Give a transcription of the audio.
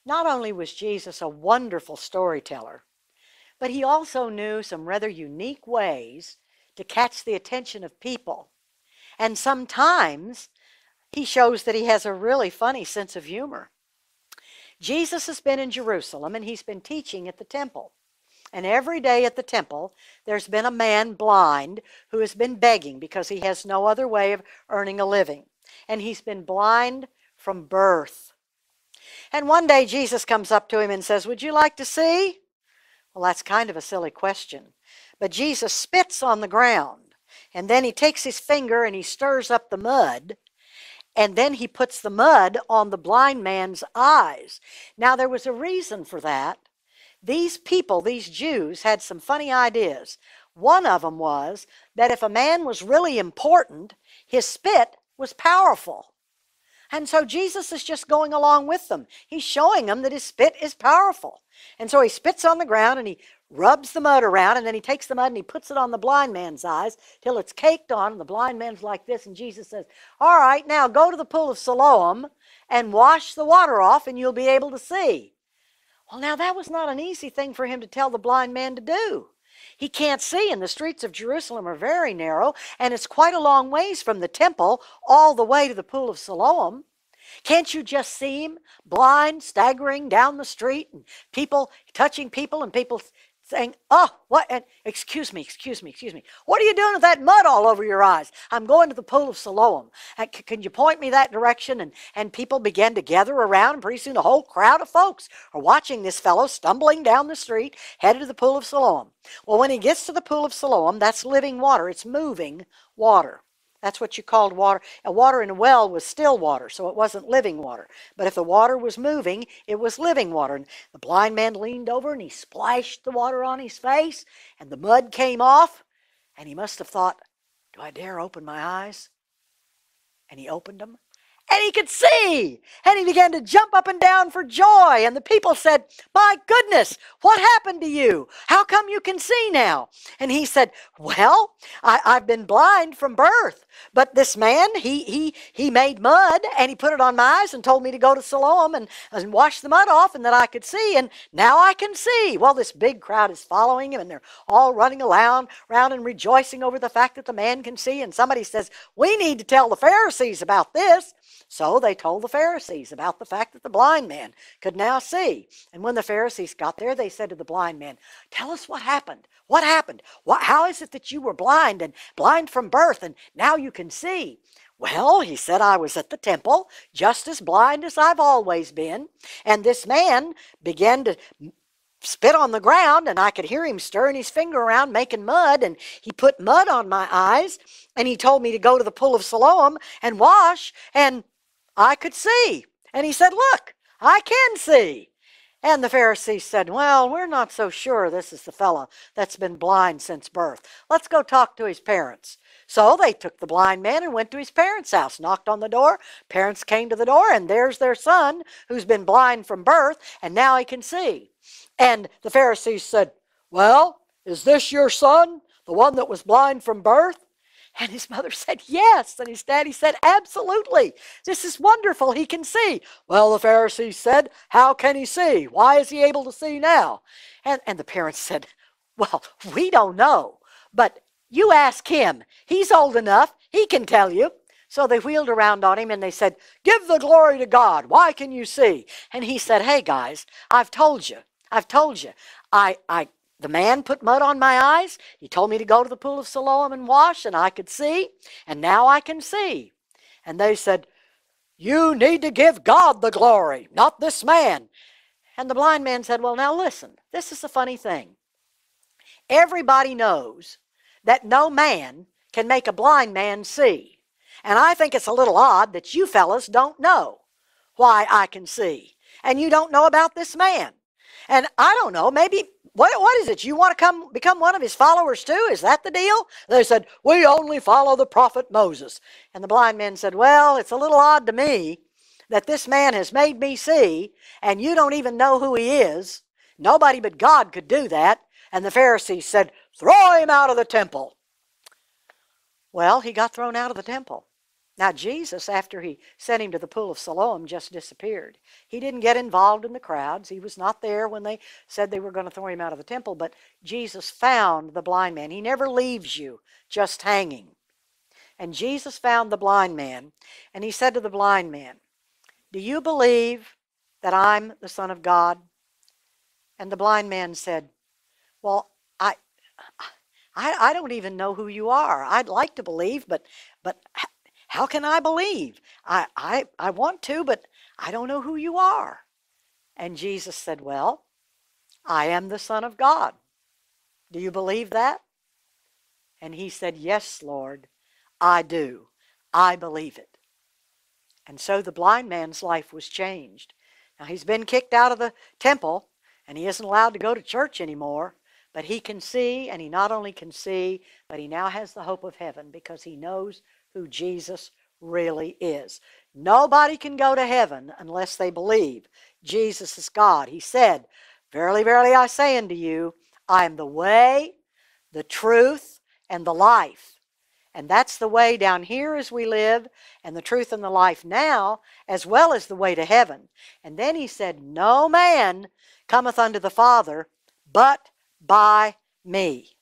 Not only was Jesus a wonderful storyteller, but he also knew some rather unique ways to catch the attention of people. And sometimes he shows that he has a really funny sense of humor. Jesus has been in Jerusalem and he's been teaching at the temple. And every day at the temple, there's been a man blind who has been begging because he has no other way of earning a living. And he's been blind from birth. And one day Jesus comes up to him and says, "Would you like to see?" Well, that's kind of a silly question. But Jesus spits on the ground, and then he takes his finger and he stirs up the mud, and then he puts the mud on the blind man's eyes. Now, there was a reason for that. These people, these Jews, had some funny ideas. One of them was that if a man was really important, his spit was powerful. And so Jesus is just going along with them. He's showing them that his spit is powerful. And so he spits on the ground and he rubs the mud around, and then he takes the mud and he puts it on the blind man's eyes till it's caked on, and the blind man's like this, and Jesus says, "All right, now go to the pool of Siloam and wash the water off and you'll be able to see." Well, now that was not an easy thing for him to tell the blind man to do. He can't see, and the streets of Jerusalem are very narrow, and it's quite a long ways from the temple all the way to the pool of Siloam. Can't you just see him, blind, staggering down the street, and people touching people, and people saying, "Oh, what, and excuse me, what are you doing with that mud all over your eyes?" "I'm going to the pool of Siloam. Can you point me that direction?" And people began to gather around, and pretty soon a whole crowd of folks are watching this fellow stumbling down the street, headed to the pool of Siloam. Well, when he gets to the pool of Siloam, that's living water. It's moving water. That's what you called water. And water in a well was still water, so it wasn't living water. But if the water was moving, it was living water. And the blind man leaned over and he splashed the water on his face, and the mud came off. And he must have thought, "Do I dare open my eyes?" And he opened them, and he could see. And he began to jump up and down for joy. And the people said, "My goodness, what happened to you? How come you can see now?" And he said, "Well, I've been blind from birth. But this man, he made mud, and he put it on my eyes and told me to go to Siloam and wash the mud off, and that I could see. And now I can see." Well, this big crowd is following him, and they're all running around and rejoicing over the fact that the man can see. And somebody says, "We need to tell the Pharisees about this." So they told the Pharisees about the fact that the blind man could now see. And when the Pharisees got there, they said to the blind man, "Tell us what happened. What happened? How is it that you were blind, and blind from birth, and now you can see?" "Well," he said, "I was at the temple, just as blind as I've always been. And this man began to spit on the ground, and I could hear him stirring his finger around, making mud, and he put mud on my eyes, and he told me to go to the pool of Siloam and wash, and I could see." And he said, "Look, I can see." And the Pharisees said, "Well, we're not so sure this is the fellow that's been blind since birth. Let's go talk to his parents." So they took the blind man and went to his parents' house, knocked on the door. Parents came to the door, and there's their son who's been blind from birth, and now he can see. And the Pharisees said, "Well, is this your son, the one that was blind from birth?" And his mother said, "Yes." And his daddy said, "Absolutely. This is wonderful. He can see." Well, the Pharisees said, "How can he see? Why is he able to see now?" And the parents said, "Well, we don't know, but you ask him. He's old enough. He can tell you." So they wheeled around on him and they said, "Give the glory to God. Why can you see?" And he said, "Hey, guys, I've told you. The man put mud on my eyes. He told me to go to the pool of Siloam and wash, and I could see, and now I can see." And they said, "You need to give God the glory, not this man." And the blind man said, "Well, now listen, this is a funny thing. Everybody knows that no man can make a blind man see. And I think it's a little odd that you fellas don't know why I can see, and you don't know about this man. And I don't know, maybe, what is it? You want to become one of his followers too? Is that the deal?" They said, "We only follow the prophet Moses." And the blind man said, "Well, it's a little odd to me that this man has made me see, and you don't even know who he is. Nobody but God could do that." And the Pharisees said, "Throw him out of the temple." Well, he got thrown out of the temple. Now, Jesus, after he sent him to the pool of Siloam, just disappeared. He didn't get involved in the crowds. He was not there when they said they were going to throw him out of the temple, but Jesus found the blind man. He never leaves you just hanging. And Jesus found the blind man, and he said to the blind man, "Do you believe that I'm the Son of God?" And the blind man said, "Well, I don't even know who you are. I'd like to believe, but how can I believe? I want to, but I don't know who you are." And Jesus said, "Well, I am the Son of God. Do you believe that?" And he said, "Yes, Lord, I do. I believe it." And so the blind man's life was changed. Now he's been kicked out of the temple, and he isn't allowed to go to church anymore, but he can see, and he not only can see, but he now has the hope of heaven because he knows who Jesus really is. Nobody can go to heaven unless they believe Jesus is God. He said, "Verily, verily, I say unto you, I am the way, the truth, and the life." And that's the way down here as we live, and the truth and the life now, as well as the way to heaven. And then he said, "No man cometh unto the Father but by me."